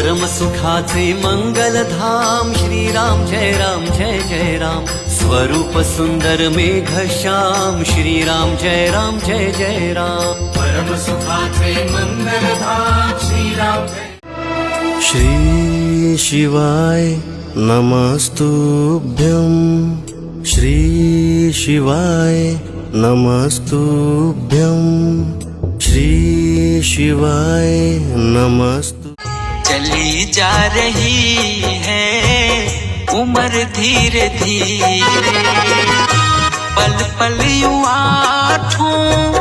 परम सुखाचे मंगल धाम श्रीराम जय राम जय जय राम। स्वरूप सुंदर मेघश्याम श्रीराम जय राम जय जय राम। परम सुखाचे मंगल धाम श्रीराम जय। श्री शिवाय नमस्तुभ्यं। श्री शिवाय नमस्तुभ्यं। श्री शिवाय नमस्तु। चली जा रही है उम्र धीरे धीरे, पल पल यूं आँखों